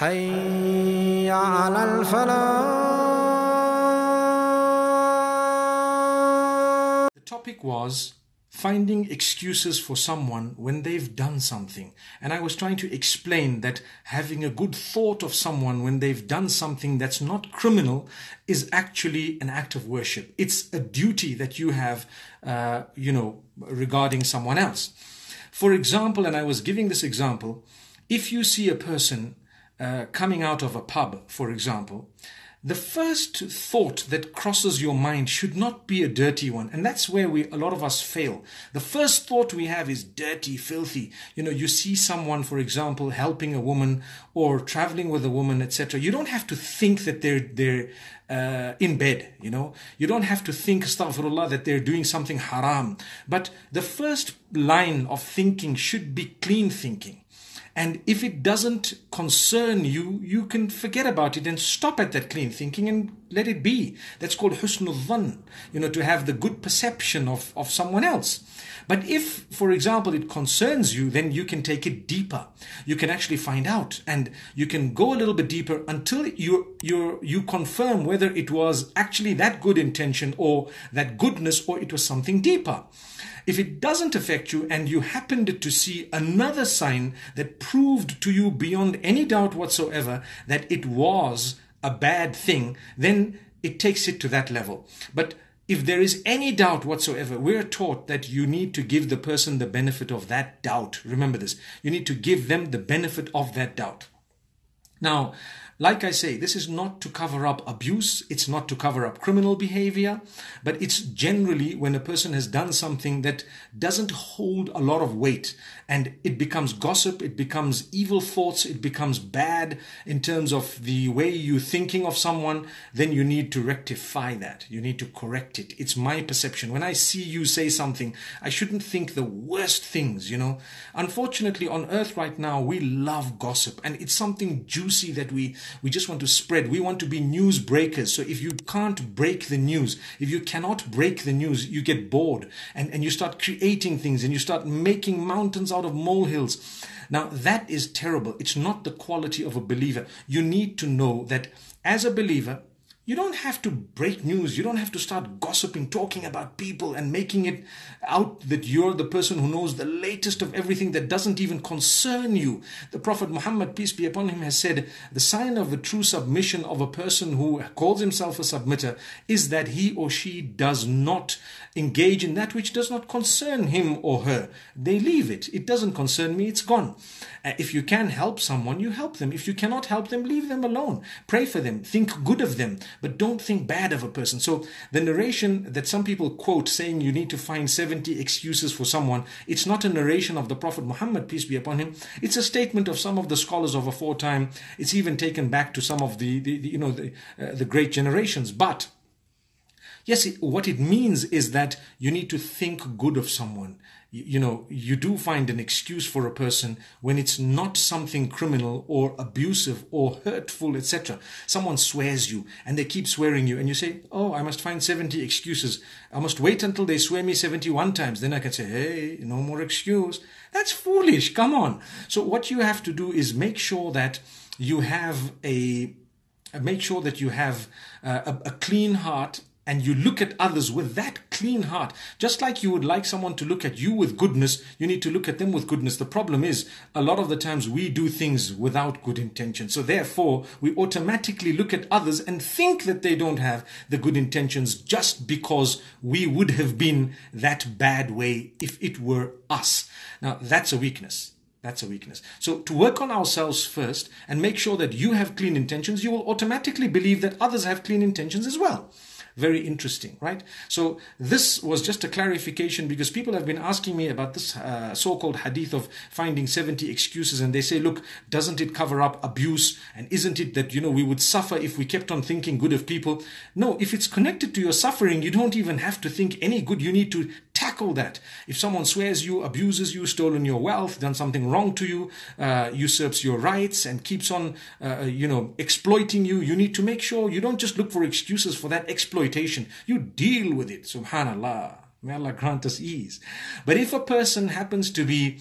حي على الفلاح. The topic was finding excuses for someone when they've done something. And I was trying to explain that having a good thought of someone when they've done something that's not criminal is actually an act of worship. It's a duty that you have, regarding someone else. For example, and I was giving this example, if you see a person coming out of a pub, for example, the first thought that crosses your mind should not be a dirty one. And that's where a lot of us fail. The first thought we have is dirty, filthy. You see someone, for example, helping a woman or traveling with a woman, etc. You don't have to think that they're in bed, You don't have to think, astaghfirullah, that they're doing something haram. But the first line of thinking should be clean thinking. And if it doesn't concern you, you can forget about it and stop at that clean thinking and let it be. That's called husnul dhann, to have the good perception of someone else. But if, for example, it concerns you, then you can take it deeper. You can actually find out, and you can go a little bit deeper until you confirm whether it was actually that good intention or that goodness, or it was something deeper. If it doesn't affect you and you happened to see another sign that proved to you beyond any doubt whatsoever that it was a bad thing, then it takes it to that level. But if there is any doubt whatsoever, we're taught that you need to give the person the benefit of that doubt. Remember this. You need to give them the benefit of that doubt. Now, like I say, this is not to cover up abuse, it's not to cover up criminal behavior, but it's generally when a person has done something that doesn't hold a lot of weight and it becomes gossip, it becomes evil thoughts, it becomes bad in terms of the way you're thinking of someone, then you need to rectify that. You need to correct it. It's my perception. When I see you say something, I shouldn't think the worst things, Unfortunately, on earth right now, we love gossip, and it's something juicy that we just want to spread. We want to be news breakers. So if you can't break the news, if you cannot break the news, you get bored and you start creating things and you start making mountains out of molehills. Now that is terrible. It's not the quality of a believer. You need to know that as a believer, you don't have to break news. You don't have to start gossiping, talking about people and making it out that you're the person who knows the latest of everything that doesn't even concern you. The Prophet Muhammad, peace be upon him, has said, the sign of the true submission of a person who calls himself a submitter is that he or she does not engage in that which does not concern him or her. They leave it. It doesn't concern me. It's gone. If you can help someone, you help them. If you cannot help them, leave them alone. Pray for them. Think good of them. But don't think bad of a person. So the narration that some people quote saying you need to find 70 excuses for someone, it's not a narration of the Prophet Muhammad, peace be upon him. It's a statement of some of the scholars of aforetime. It's even taken back to some of the great generations. But yes, what it means is that you need to think good of someone. You do find an excuse for a person when it's not something criminal or abusive or hurtful, etc. Someone swears you and they keep swearing you and you say, oh, I must find 70 excuses. I must wait until they swear me 71 times. Then I can say, hey, no more excuse. That's foolish. Come on. So what you have to do is make sure that you have a clean heart, and you look at others with that clean heart. Just like you would like someone to look at you with goodness, you need to look at them with goodness. The problem is, a lot of the times we do things without good intention. So therefore, we automatically look at others and think that they don't have the good intentions just because we would have been that bad way if it were us. Now, that's a weakness. That's a weakness. So to work on ourselves first and make sure that you have clean intentions, you will automatically believe that others have clean intentions as well. Very interesting, right? So this was just a clarification because people have been asking me about this so-called hadith of finding 70 excuses, and they say, look, doesn't it cover up abuse? And isn't it that, we would suffer if we kept on thinking good of people? No, if it's connected to your suffering, you don't even have to think any good. You need to tackle that. If someone swears you, abuses you, stolen your wealth, done something wrong to you, usurps your rights and keeps on, exploiting you, you need to make sure you don't just look for excuses for that exploitation. You deal with it. Subhanallah. May Allah grant us ease. But if a person happens to be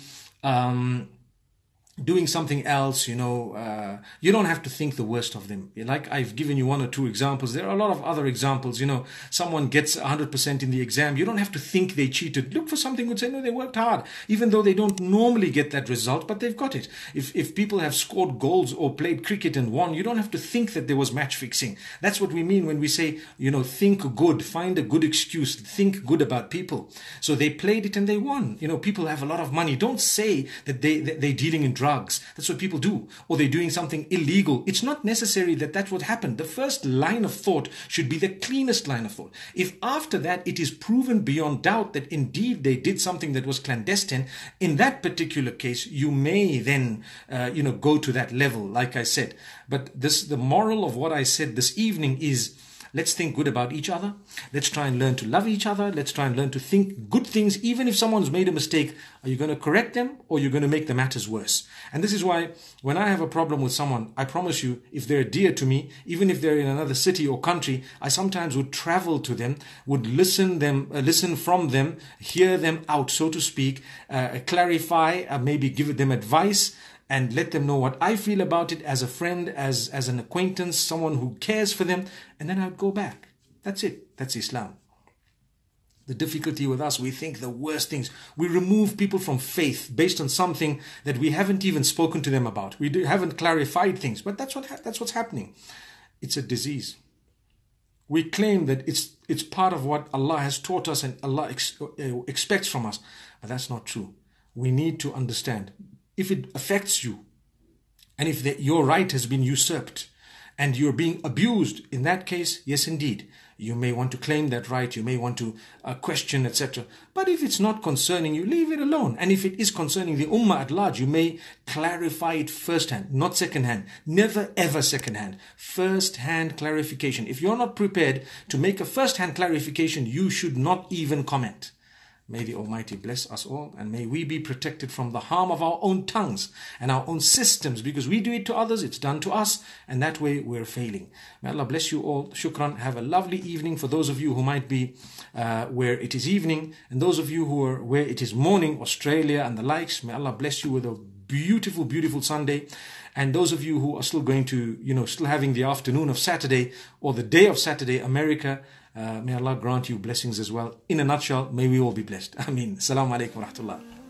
doing something else, you don't have to think the worst of them. Like I've given you one or two examples. There are a lot of other examples. Someone gets 100% in the exam. You don't have to think they cheated. Look for something good. Say, no, they worked hard, even though they don't normally get that result, but they've got it. If people have scored goals or played cricket and won, you don't have to think that there was match fixing. That's what we mean when we say, think good, find a good excuse, think good about people. So they played it and they won. People have a lot of money. Don't say that they're dealing in drugs. That's what people do. Or they're doing something illegal. It's not necessary that that's what happened. The first line of thought should be the cleanest line of thought. If after that it is proven beyond doubt that indeed they did something that was clandestine, in that particular case, you may then, go to that level, like I said. But the moral of what I said this evening is, let's think good about each other. Let's try and learn to love each other. Let's try and learn to think good things. Even if someone's made a mistake, are you going to correct them or you're going to make the matters worse? And this is why when I have a problem with someone, I promise you, if they're dear to me, even if they're in another city or country, I sometimes would travel to them, would listen from them, hear them out, so to speak, clarify, maybe give them advice, and let them know what I feel about it as a friend, as an acquaintance, someone who cares for them, and then I'd go back. That's it. That's Islam. The difficulty with us, we think the worst things. We remove people from faith based on something that we haven't even spoken to them about. We haven't clarified things, but that's what's happening. It's a disease. We claim that it's part of what Allah has taught us and Allah expects from us, but that's not true. We need to understand. If it affects you, and if your right has been usurped, and you're being abused, in that case, yes indeed, you may want to claim that right, you may want to question, etc. But if it's not concerning you, leave it alone. And if it is concerning the ummah at large, you may clarify it firsthand, not secondhand. Never ever secondhand. First-hand clarification. If you're not prepared to make a first-hand clarification, you should not even comment. May the Almighty bless us all, and may we be protected from the harm of our own tongues and our own systems, because we do it to others, it's done to us, and that way we're failing. May Allah bless you all. Shukran. Have a lovely evening for those of you who might be where it is evening, and those of you who are where it is morning, Australia and the likes. May Allah bless you with a beautiful, beautiful Sunday. And those of you who are still going to, still having the afternoon of Saturday or the day of Saturday, America, may Allah grant you blessings as well. In a nutshell, may we all be blessed. Ameen. Assalamu alaikum wa rahmatullah.